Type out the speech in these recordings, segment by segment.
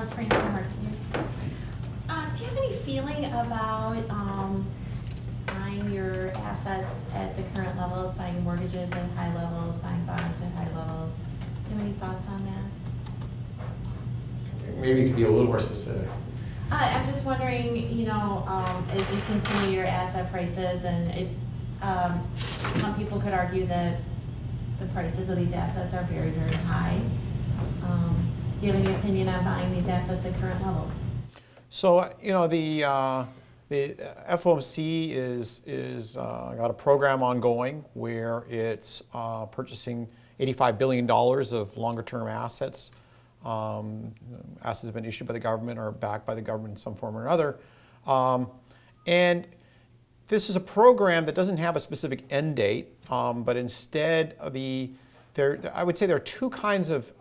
Spring from Market News. Do you have any feeling about buying your assets at the current levels, buying mortgages at high levels, buying bonds at high levels? Do you have any thoughts on that? Maybe you could be a little more specific. I'm just wondering, you know, as you continue your asset prices, and some people could argue that the prices of these assets are very, very high. Do you have any opinion on buying these assets at current levels? So, you know, the FOMC is got a program ongoing where it's purchasing $85 billion of longer-term assets. Assets have been issued by the government or backed by the government in some form or another. And this is a program that doesn't have a specific end date, but instead I would say there are two kinds of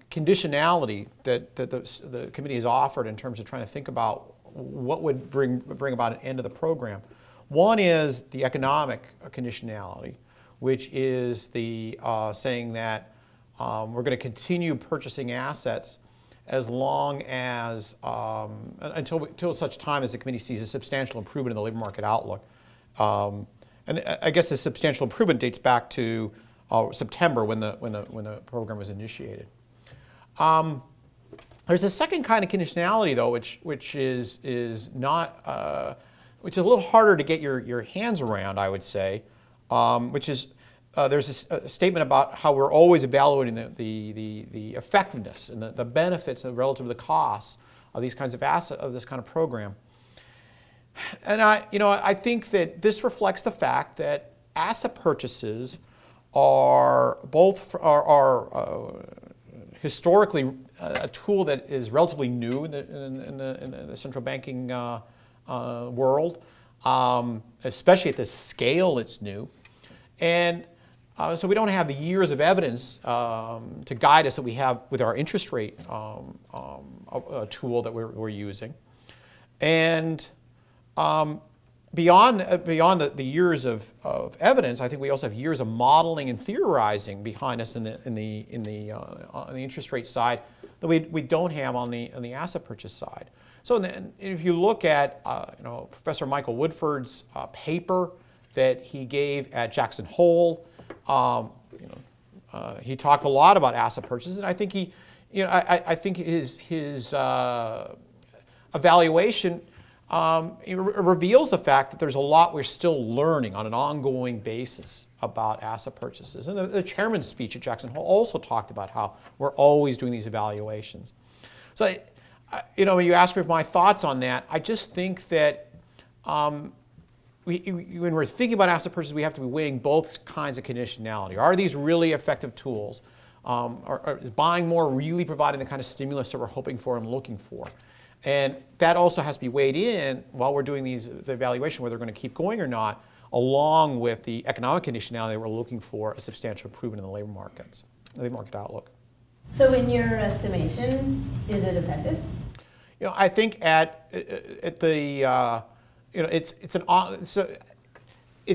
conditionality that the committee has offered in terms of trying to think about what would bring about an end of the program. One is the economic conditionality, which is the saying that we're going to continue purchasing assets as long as, until such time as the committee sees a substantial improvement in the labor market outlook. And I guess the substantial improvement dates back to September when the program was initiated. There's a second kind of conditionality, though, which is a little harder to get your hands around, I would say, which is there's a statement about how we're always evaluating the effectiveness and the benefits relative to the costs of these kinds of assets, of this kind of program. And I think that this reflects the fact that asset purchases are historically a tool that is relatively new in the central banking world, especially at the scale it's new. And so we don't have the years of evidence to guide us that we have with our interest rate tool that we're using. And beyond the years of evidence, I think we also have years of modeling and theorizing behind us in the interest rate side that we don't have on the asset purchase side. So if you look at Professor Michael Woodford's paper that he gave at Jackson Hole, he talked a lot about asset purchases, and I think I think his evaluation reveals the fact that there's a lot we're still learning on an ongoing basis about asset purchases. And the chairman's speech at Jackson Hole also talked about how we're always doing these evaluations. So, when you ask for my thoughts on that, I just think that when we're thinking about asset purchases, we have to be weighing both kinds of conditionality. Are these really effective tools? Is buying more really providing the kind of stimulus that we're hoping for and looking for? And that also has to be weighed in while we're doing the evaluation, whether they're going to keep going or not, along with the economic conditionality that we're looking for a substantial improvement in the labor market outlook. So in your estimation, is it effective? I think at the it's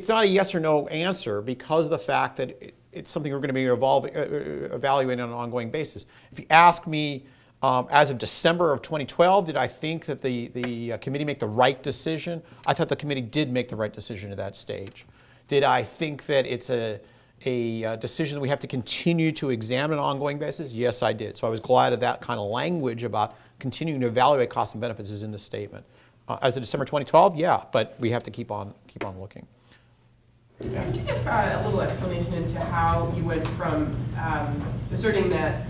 not a yes or no answer because of the fact that it's something we're going to be evaluating on an ongoing basis. If you ask me, as of December of 2012, did I think that the committee make the right decision? I thought the committee did make the right decision at that stage. Did I think that it's a decision that we have to continue to examine on an ongoing basis? Yes, I did. So I was glad that kind of language about continuing to evaluate costs and benefits is in the statement. As of December 2012, yeah, but we have to keep on looking. Yeah. Could you give a little explanation into how you went from asserting that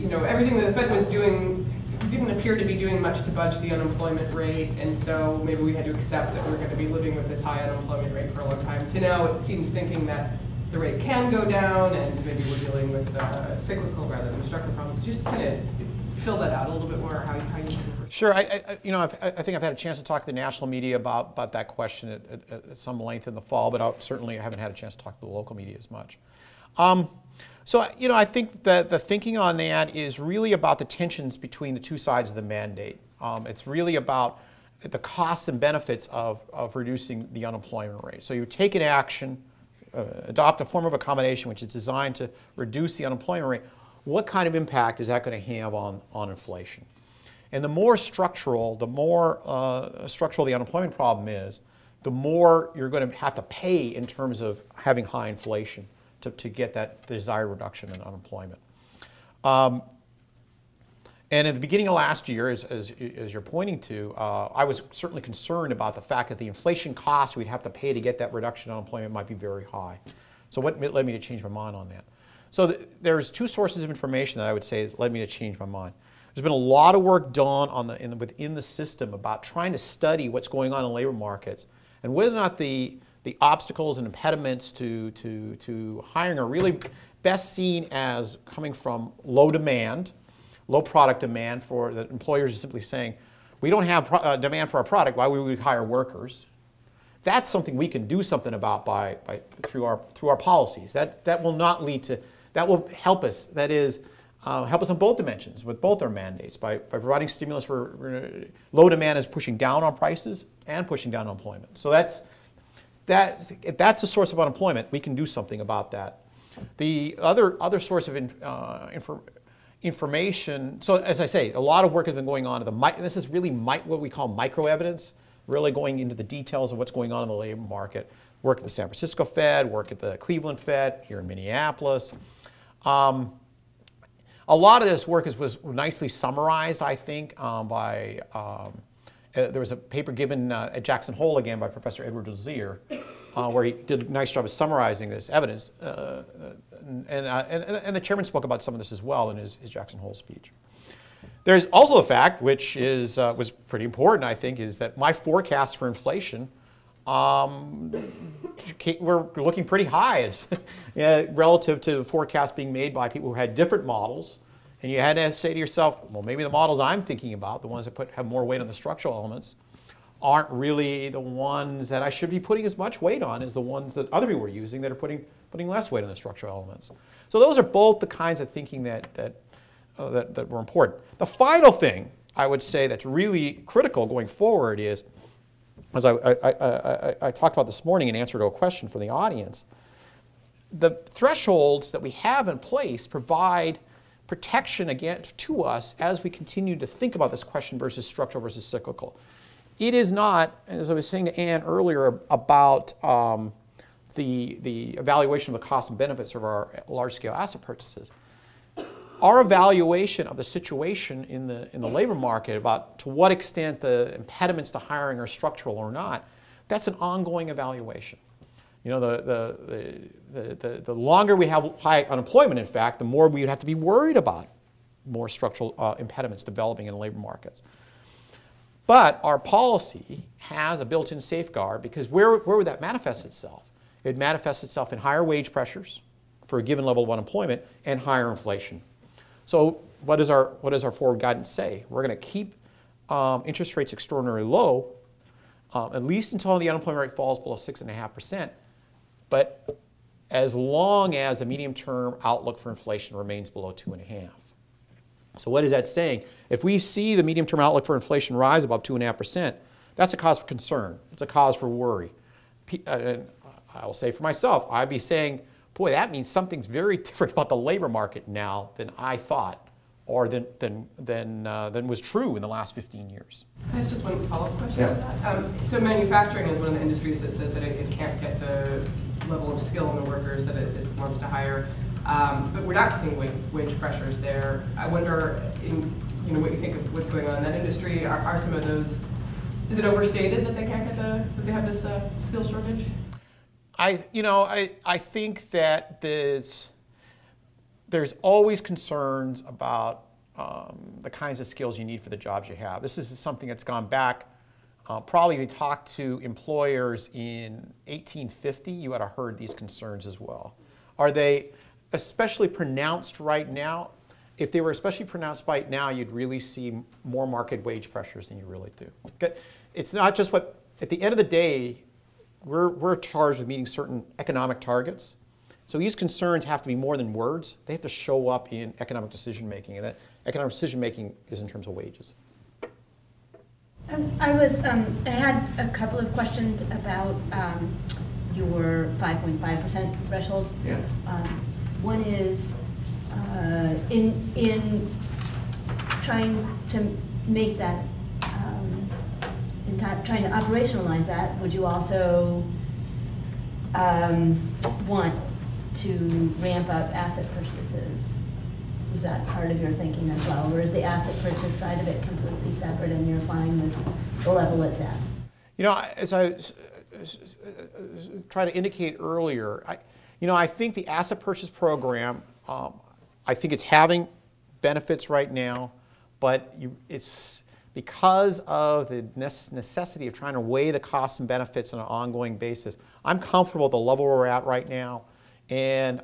everything that the Fed was doing didn't appear to be doing much to budge the unemployment rate, and so maybe we had to accept that we're going to be living with this high unemployment rate for a long time, to now it seems thinking that the rate can go down and maybe we're dealing with cyclical rather than structural problems. Just kind of fill that out a little bit more, how you Sure. I think I've had a chance to talk to the national media about that question at some length in the fall, but I haven't had a chance to talk to the local media as much. So, I think that the thinking on that is really about the tensions between the two sides of the mandate. It's really about the costs and benefits of reducing the unemployment rate. So you take an action, adopt a form of accommodation which is designed to reduce the unemployment rate, what kind of impact is that going to have on inflation? And the more structural, the the unemployment problem is, the more you're going to have to pay in terms of having high inflation to get that desired reduction in unemployment. And at the beginning of last year, as you're pointing to, I was certainly concerned about the fact that the inflation costs we'd have to pay to get that reduction in unemployment might be very high. So what led me to change my mind on that? So there's two sources of information that I would say led me to change my mind. There's been a lot of work done within the system about trying to study what's going on in labor markets and whether or not the obstacles and impediments to hiring are really best seen as coming from low demand, low product demand, for the employers are simply saying, we don't have demand for our product, why would we hire workers? That's something we can do something about through our policies. That will not lead to, that will help us. That is, help us on both dimensions with both our mandates by providing stimulus where low demand is pushing down on prices and pushing down on employment. So if that's the source of unemployment, we can do something about that. The other source of information, so as I say, a lot of work has been going on. This is really what we call micro evidence, really going into the details of what's going on in the labor market. Work at the San Francisco Fed, work at the Cleveland Fed, here in Minneapolis. A lot of this work was nicely summarized, I think, there was a paper given at Jackson Hole again by Professor Edward Lazier, where he did a nice job of summarizing this evidence. And the chairman spoke about some of this as well in his Jackson Hole speech. There's also a fact, which was pretty important, I think, is that my forecasts for inflation were looking pretty high relative to the forecasts being made by people who had different models. And you had to say to yourself, well, maybe the models I'm thinking about, the ones that have more weight on the structural elements, aren't really the ones that I should be putting as much weight on as the ones that other people were using that are putting less weight on the structural elements. So those are both the kinds of thinking that were important. The final thing I would say that's really critical going forward is, as I talked about this morning in answer to a question from the audience, the thresholds that we have in place provide protection to us as we continue to think about this question versus structural versus cyclical. It is not, as I was saying to Ann earlier about the evaluation of the costs and benefits of our large-scale asset purchases. Our evaluation of the situation in the labor market about to what extent the impediments to hiring are structural or not, that's an ongoing evaluation. You know, the longer we have high unemployment, in fact, the more we would have to be worried about more structural impediments developing in labor markets. But our policy has a built-in safeguard, because where would that manifest itself? It would manifest itself in higher wage pressures for a given level of unemployment and higher inflation. So what does our forward guidance say? We're going to keep interest rates extraordinarily low, at least until the unemployment rate falls below 6.5%. But as long as the medium-term outlook for inflation remains below 2.5%. So what is that saying? If we see the medium-term outlook for inflation rise above 2.5%, that's a cause for concern. It's a cause for worry. And I will say for myself, I'd be saying, boy, that means something's very different about the labor market now than I thought, or than was true in the last 15 years. Can I ask just one follow-up question on that? So manufacturing is one of the industries that says that it can't get the level of skill in the workers that it wants to hire. But we're not seeing wage pressures there. I wonder, what you think of what's going on in that industry. Are some of those, is it overstated that they can't get that they have this skill shortage? I think that there's always concerns about the kinds of skills you need for the jobs you have. This is something that's gone back. Probably if you talked to employers in 1850, you would have heard these concerns as well. Are they especially pronounced right now? If they were especially pronounced right now, you'd really see more market wage pressures than you really do. Okay? It's not just at the end of the day, we're charged with meeting certain economic targets. So these concerns have to be more than words. They have to show up in economic decision making, and that economic decision making is in terms of wages. I had a couple of questions about your 5.5% threshold. Yeah. One is, in trying to make that, trying to operationalize that, would you also want to ramp up asset purchases? Is that part of your thinking as well? Or is the asset purchase side of it completely separate and you're fine with the level it's at? You know, as I tried to indicate earlier, I think the asset purchase program, I think it's having benefits right now, but it's because of the necessity of trying to weigh the costs and benefits on an ongoing basis. I'm comfortable at the level we're at right now, and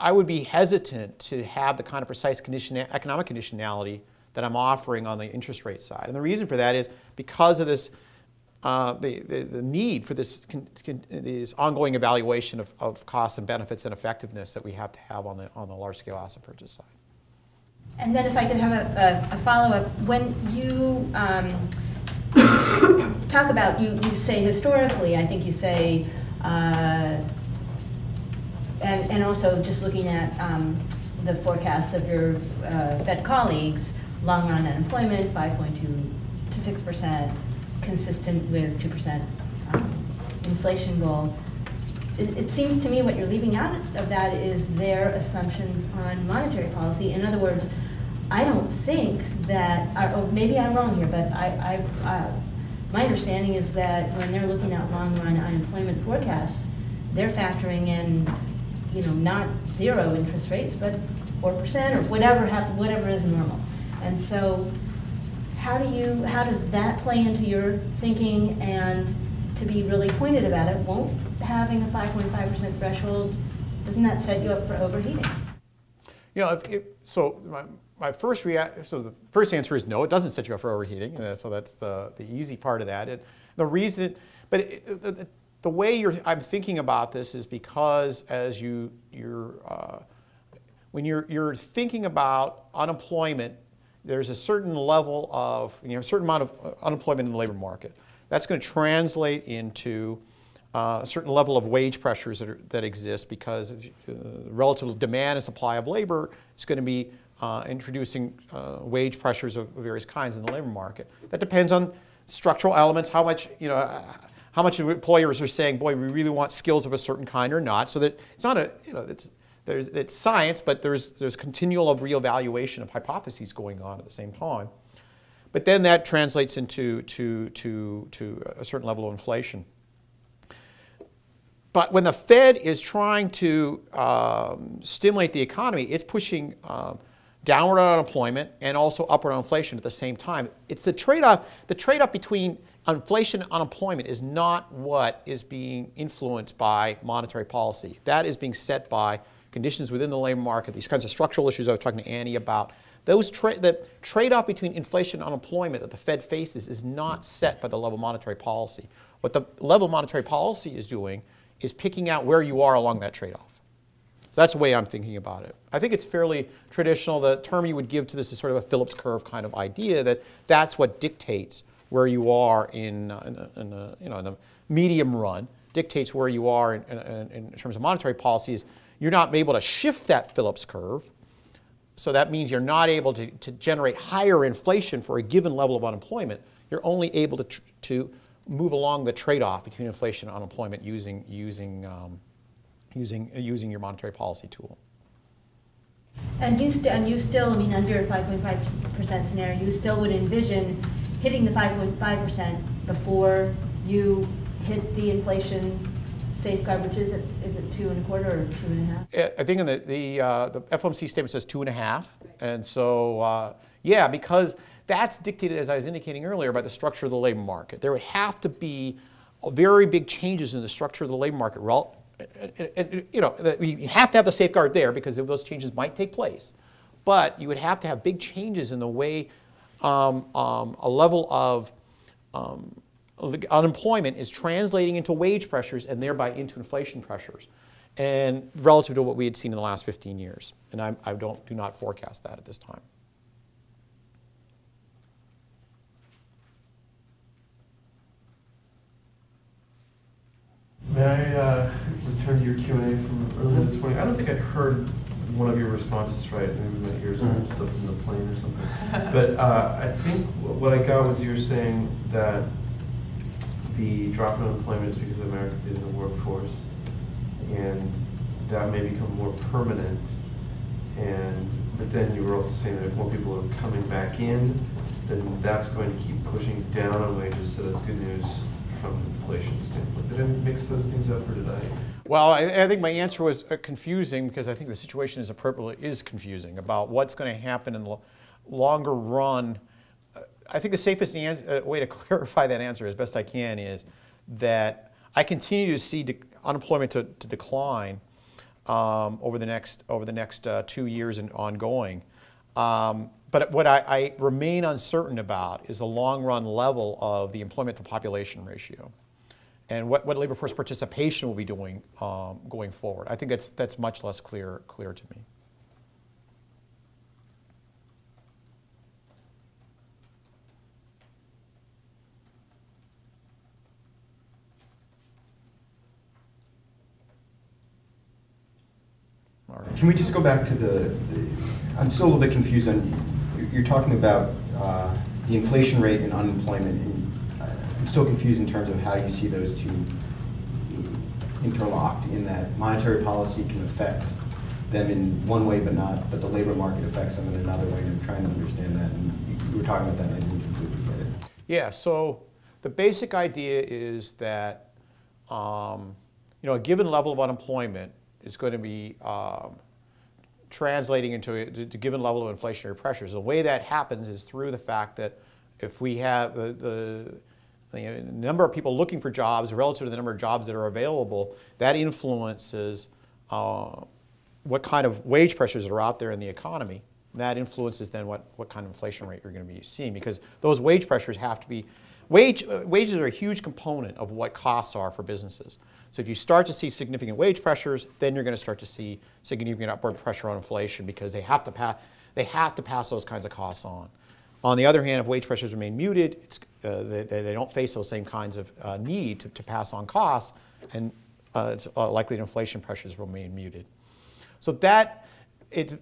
I would be hesitant to have the kind of precise economic conditionality that I'm offering on the interest rate side. And the reason for that is because of this, the need for this ongoing evaluation of costs and benefits and effectiveness that we have to have on the large-scale asset purchase side. And then if I could have a follow-up, when you talk about, you say historically, I think you say, and also just looking at the forecasts of your Fed colleagues, long-run unemployment, 5.2 to 6%, consistent with 2% inflation goal. It seems to me what you're leaving out of that is their assumptions on monetary policy. In other words, I don't think that, or maybe I'm wrong here, but my understanding is that when they're looking at long-run unemployment forecasts, they're factoring in, not 0 interest rates, but 4% or whatever is normal. And so, how does that play into your thinking? And to be really pointed about it, won't having a 5.5% threshold, doesn't that set you up for overheating? My first the first answer is no, it doesn't set you up for overheating. So that's the easy part of that. The reason, the way I'm thinking about this is because as when you're thinking about unemployment, there's a certain level of, a certain amount of unemployment in the labor market. That's going to translate into a certain level of wage pressures that exist because relative demand and supply of labor is going to be introducing wage pressures of various kinds in the labor market. That depends on structural elements, how much employers are saying, boy, we really want skills of a certain kind or not. So that it's not it's science, but there's continual reevaluation of hypotheses going on at the same time. But then that translates into a certain level of inflation. But when the Fed is trying to stimulate the economy, it's pushing downward on unemployment and also upward on inflation at the same time. It's the trade-off. The trade-off between inflation and unemployment is not what is being influenced by monetary policy. That is being set by conditions within the labor market, these kinds of structural issues I was talking to Annie about. The trade-off between inflation and unemployment that the Fed faces is not set by the level of monetary policy. What the level of monetary policy is doing is picking out where you are along that trade-off. So that's the way I'm thinking about it. I think it's fairly traditional. The term you would give to this is sort of a Phillips curve kind of idea that that's what dictates where you are in the medium run, dictates where you are in terms of monetary policies. You're not able to shift that Phillips curve. So that means you're not able to generate higher inflation for a given level of unemployment. You're only able to move along the trade-off between inflation and unemployment using your monetary policy tool. And you still, I mean, under a 5.5% scenario, you still would envision hitting the 5.5% before you hit the inflation safeguard, which is it 2.25 or 2.5? I think in the FOMC statement says 2.5, and so yeah, because that's dictated, as I was indicating earlier, by the structure of the labor market. There would have to be very big changes in the structure of the labor market. You have to have the safeguard there because those changes might take place, but you would have to have big changes in the way a level of unemployment is translating into wage pressures and thereby into inflation pressures, and relative to what we had seen in the last 15 years. And I do not forecast that at this time. May I return to your Q&A from earlier this morning? I don't think I heard one of your responses right. Maybe my ears are stuff in the plane or something. But I think what I got was you were saying that the drop in unemployment is because of Americans leaving the workforce, and that may become more permanent. But then you were also saying that if more people are coming back in, then that's going to keep pushing down on wages, so that's good news from an inflation standpoint. Did I mix those things up, or did I? Well, I think my answer was confusing, because I think the situation is confusing about what's going to happen in the longer run. I think the safest way to clarify that answer as best I can is that I continue to see unemployment to decline over the next 2 years and ongoing. But what I remain uncertain about is the long-run level of the employment to population ratio, and what labor force participation will be doing going forward. I think that's much less clear to me. Can we just go back to I'm still a little bit confused on, you're talking about the inflation rate and unemployment, and I'm still confused in terms of how you see those two interlocked, in that monetary policy can affect them in one way but the labor market affects them in another way, and I'm trying to understand that, and you were talking about that and I didn't completely get it. Yeah, so the basic idea is that a given level of unemployment is going to be translating into a given level of inflationary pressures. The way that happens is through the fact that if we have the number of people looking for jobs relative to the number of jobs that are available, that influences what kind of wage pressures are out there in the economy. And that influences then what kind of inflation rate you're going to be seeing, because those wage pressures have to be, wages are a huge component of what costs are for businesses. So if you start to see significant wage pressures, then you're going to start to see significant upward pressure on inflation, because they have to pass those kinds of costs on. On the other hand, if wage pressures remain muted, they don't face those same kinds of need to pass on costs, and it's likely that inflation pressures remain muted. So it's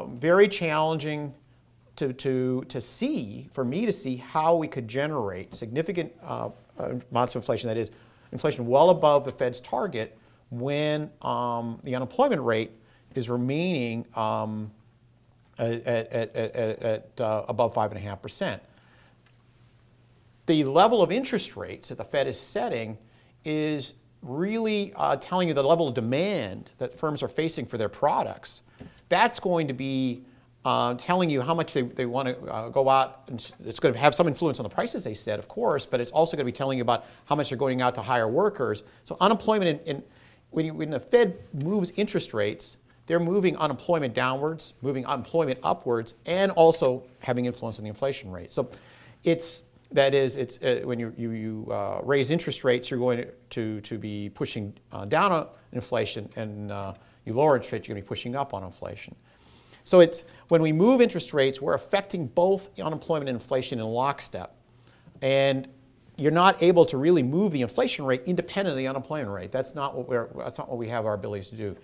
very challenging to see, for me to see how we could generate significant amounts of inflation, that is, inflation well above the Fed's target, when the unemployment rate is remaining at above 5.5%. The level of interest rates that the Fed is setting is really telling you the level of demand that firms are facing for their products. That's going to be telling you how much they want to go out, and it's going to have some influence on the prices they set, of course, but it's also going to be telling you about how much they're going out to hire workers. So unemployment, when the Fed moves interest rates, they're moving unemployment downwards, moving unemployment upwards, and also having influence on the inflation rate. So when you raise interest rates, you're going to be pushing down on inflation, and you lower interest rates, you're going to be pushing up on inflation. So when we move interest rates, we're affecting both unemployment and inflation in lockstep. And you're not able to really move the inflation rate independent of the unemployment rate. That's not what we have our abilities to do.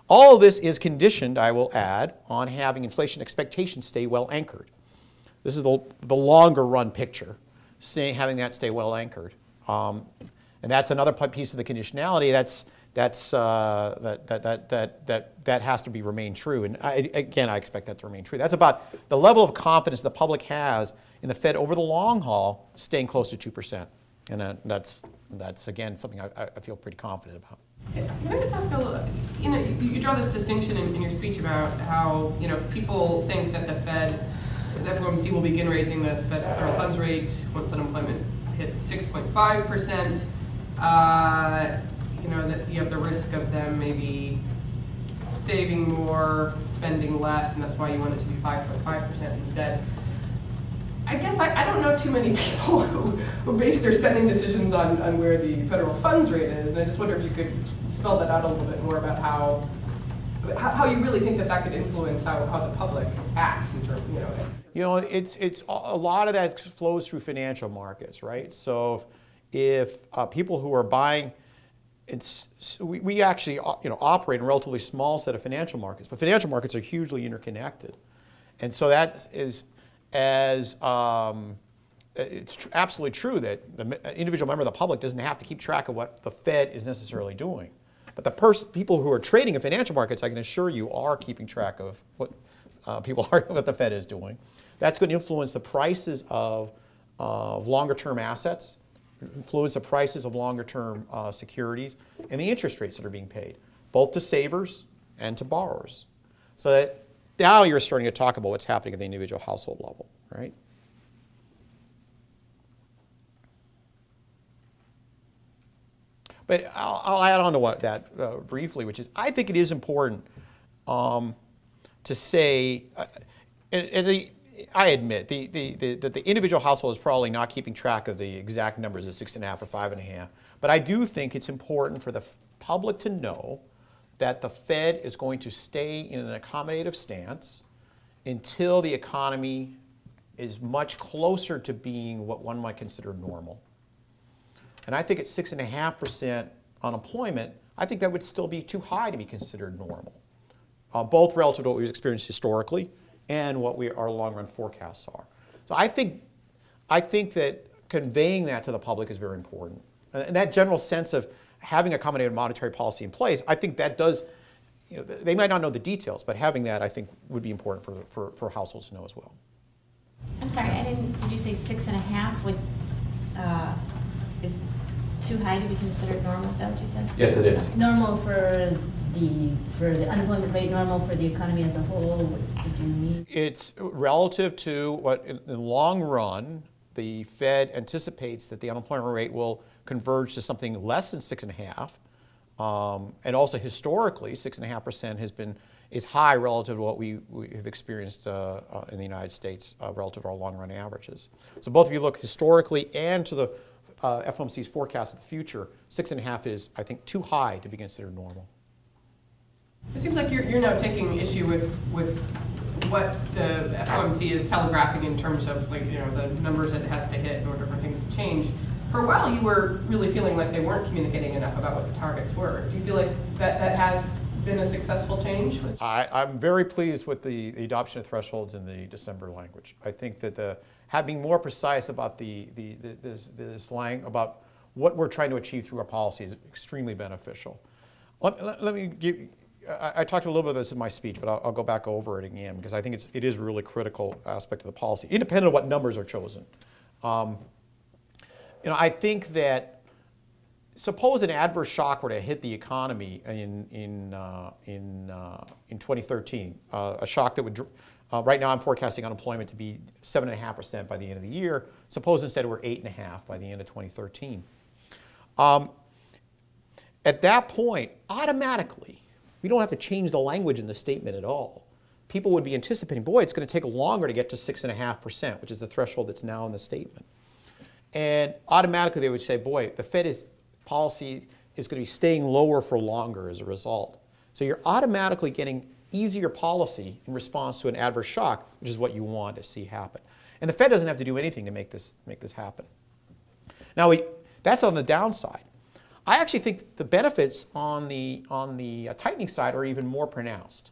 All of this is conditioned, I will add, on having inflation expectations stay well anchored. This is the longer run picture, having that stay well anchored. And that's another piece of the conditionality that has to remain true. And again, I expect that to remain true. That's about the level of confidence the public has in the Fed over the long haul staying close to 2%. And that's again, something I feel pretty confident about. Can I just ask a little, you draw this distinction in your speech about how, if people think that the FOMC will begin raising the federal funds rate once unemployment hits 6.5%, that you have the risk of them maybe saving more, spending less, and that's why you want it to be 5.5% instead. I guess I don't know too many people who base their spending decisions on where the federal funds rate is, and I just wonder if you could spell that out a little bit more about how you really think that could influence how the public acts in terms, it's a lot of that flows through financial markets, right? So if people who are buying we actually operate in a relatively small set of financial markets, but financial markets are hugely interconnected. And so that is, as it's absolutely true that the individual member of the public doesn't have to keep track of what the Fed is necessarily doing. But the people who are trading in financial markets, I can assure you, are keeping track of what what the Fed is doing. That's going to influence the prices of longer-term assets, influence the prices of longer-term securities, and the interest rates that are being paid, both to savers and to borrowers. So that now you're starting to talk about what's happening at the individual household level, right? But I'll add on to that briefly, which is I think it is important to say, I admit that the individual household is probably not keeping track of the exact numbers of 6.5 or 5.5, but I do think it's important for the public to know that the Fed is going to stay in an accommodative stance until the economy is much closer to being what one might consider normal. And I think at 6.5% unemployment, I think that would still be too high to be considered normal, both relative to what we've experienced historically and what our long-run forecasts are. So I think that conveying that to the public is very important. And that general sense of having accommodative monetary policy in place, I think that does, they might not know the details, but having that, I think, would be important for households to know as well. I'm sorry, did you say 6.5 is too high to be considered normal? Is that what you said? Yes, it is. Normal for the unemployment rate, normal for the economy as a whole, what did you mean? It's relative to what, in the long run, the Fed anticipates that the unemployment rate will converge to something less than 6.5. And also historically, 6.5% is high relative to what we have experienced in the United States relative to our long-run averages. So both of you look historically and to the FOMC's forecast of the future, 6.5 is, I think, too high to be considered normal. It seems like you're now taking issue with what the FOMC is telegraphing in terms of the numbers that it has to hit in order for things to change. For a while, you were really feeling like they weren't communicating enough about what the targets were. Do you feel like that has been a successful change? I'm very pleased with the adoption of thresholds in the December language. I think that having more precise about this language, about what we're trying to achieve through our policy is extremely beneficial. Let me give. I talked a little bit of this in my speech, but I'll go back over it again because I think it is a really critical aspect of the policy, independent of what numbers are chosen. I think that suppose an adverse shock were to hit the economy in 2013, a shock that would. Right now, I'm forecasting unemployment to be 7.5% by the end of the year. Suppose instead we're 8.5% by the end of 2013. At that point, automatically, we don't have to change the language in the statement at all. People would be anticipating, boy, it's going to take longer to get to 6.5%, which is the threshold that's now in the statement. And automatically they would say, boy, the Fed's policy is going to be staying lower for longer as a result. So you're automatically getting easier policy in response to an adverse shock, which is what you want to see happen. And the Fed doesn't have to do anything to make this happen. Now, that's on the downside. I actually think the benefits on the tightening side are even more pronounced.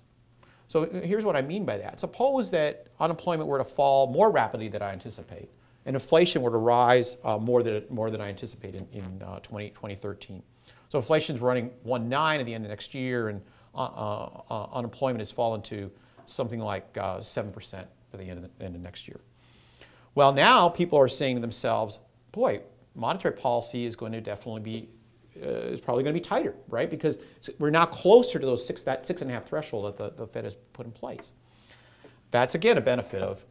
So here's what I mean by that. Suppose that unemployment were to fall more rapidly than I anticipate, and inflation were to rise more than I anticipate in 2013. So inflation's running 1.9 at the end of next year, and unemployment has fallen to something like 7% by the end of next year. Well, now people are saying to themselves, boy, monetary policy is going to definitely be is probably going to be tighter, right? Because we're now closer to that 6.5 threshold that the Fed has put in place. That's again a benefit of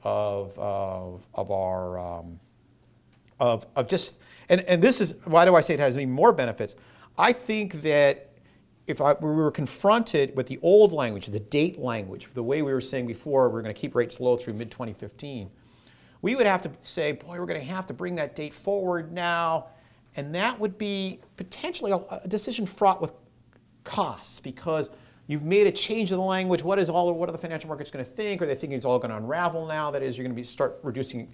just and this is why do I say it has even more benefits? I think that if we were confronted with the old language, the date language, the way we were saying before, we're going to keep rates low through mid-2015, we would have to say, boy, we're going to have to bring that date forward now. And that would be potentially a decision fraught with costs because you've made a change in the language. What are the financial markets going to think? Are they thinking it's all going to unravel now? That is, you're going to start reducing,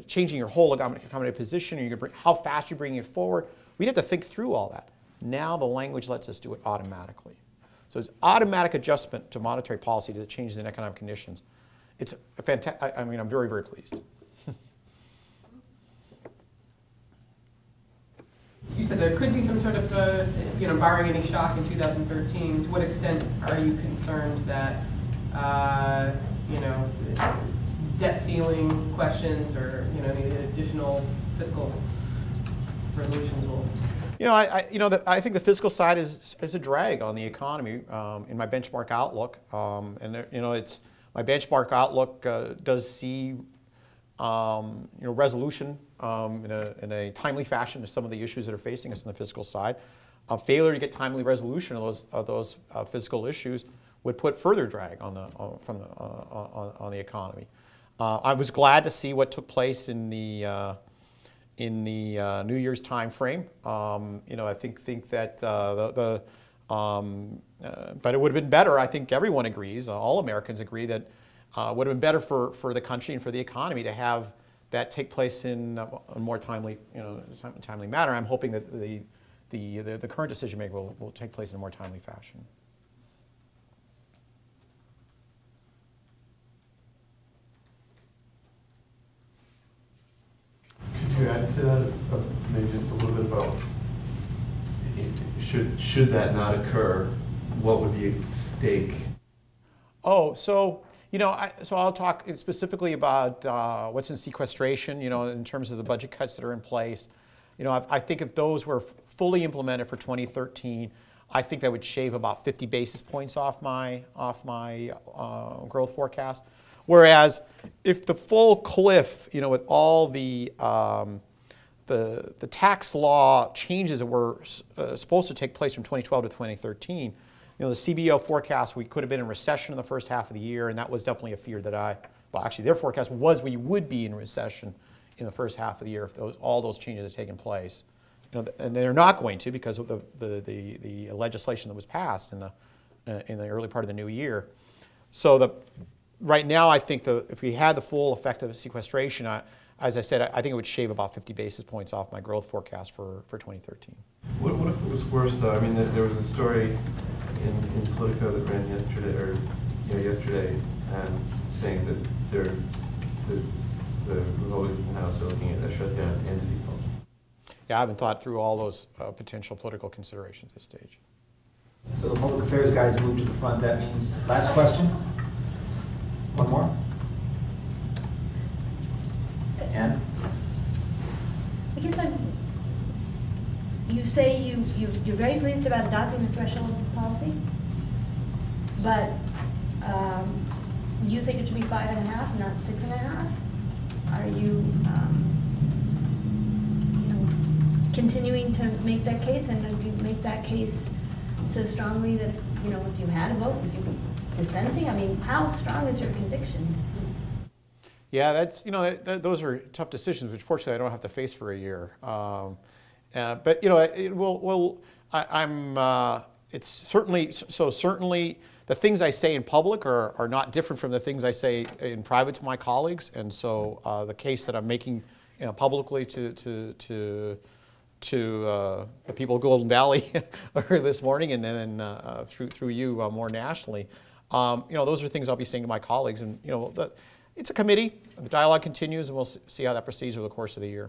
changing your whole accommodative position. How fast you're bringing it forward. We'd have to think through all that. Now the language lets us do it automatically. So it's automatic adjustment to monetary policy to the changes in economic conditions. It's a fantastic, I mean, I'm very, very pleased. You said there could be some sort of, barring any shock in 2013. To what extent are you concerned that, debt ceiling questions or, any additional fiscal resolutions will? I think the fiscal side is a drag on the economy in my benchmark outlook, it's my benchmark outlook does see resolution in a timely fashion to some of the issues that are facing us on the fiscal side. Failure to get timely resolution of those fiscal issues would put further drag on the economy. I was glad to see what took place in the New Year's time frame. I think that but it would have been better. I think everyone agrees, all Americans agree that would have been better for the country and for the economy to have that take place in a more timely manner. I'm hoping that the current decision maker will take place in a more timely fashion. Could you add to that maybe just a little bit about should that not occur, what would be at stake? Oh, so I'll talk specifically about what's in sequestration, in terms of the budget cuts that are in place. I think if those were fully implemented for 2013, I think that would shave about 50 basis points off my growth forecast. Whereas if the full cliff, with all the tax law changes that were supposed to take place from 2012 to 2013, the CBO forecast, we could have been in recession in the first half of the year, and that was definitely a fear that actually their forecast was we would be in recession in the first half of the year if all those changes had taken place. And they're not going to because of the legislation that was passed in the early part of the new year. So right now, I think if we had the full effect of sequestration, as I said, I think it would shave about 50 basis points off my growth forecast for 2013. What if it was worse, though? I mean, there was a story in Politico that ran yesterday, saying that the Republicans in the House are looking at a shutdown and a default. Yeah, I haven't thought through all those potential political considerations at this stage. So the public affairs guys move to the front. That means last question. One more. Ann? I guess you say you're very pleased about adopting the threshold policy, but you think it should be 5.5, not 6.5? Are you, continuing to make that case, and do you make that case so strongly that if you had a vote, would you be dissenting? I mean, how strong is your conviction? Yeah, that's those are tough decisions, which fortunately I don't have to face for a year. But it's certainly the things I say in public are not different from the things I say in private to my colleagues, and so the case that I'm making publicly to the people of Golden Valley this morning, and then through you more nationally, those are things I'll be saying to my colleagues, and it's a committee. The dialogue continues, and we'll see how that proceeds over the course of the year.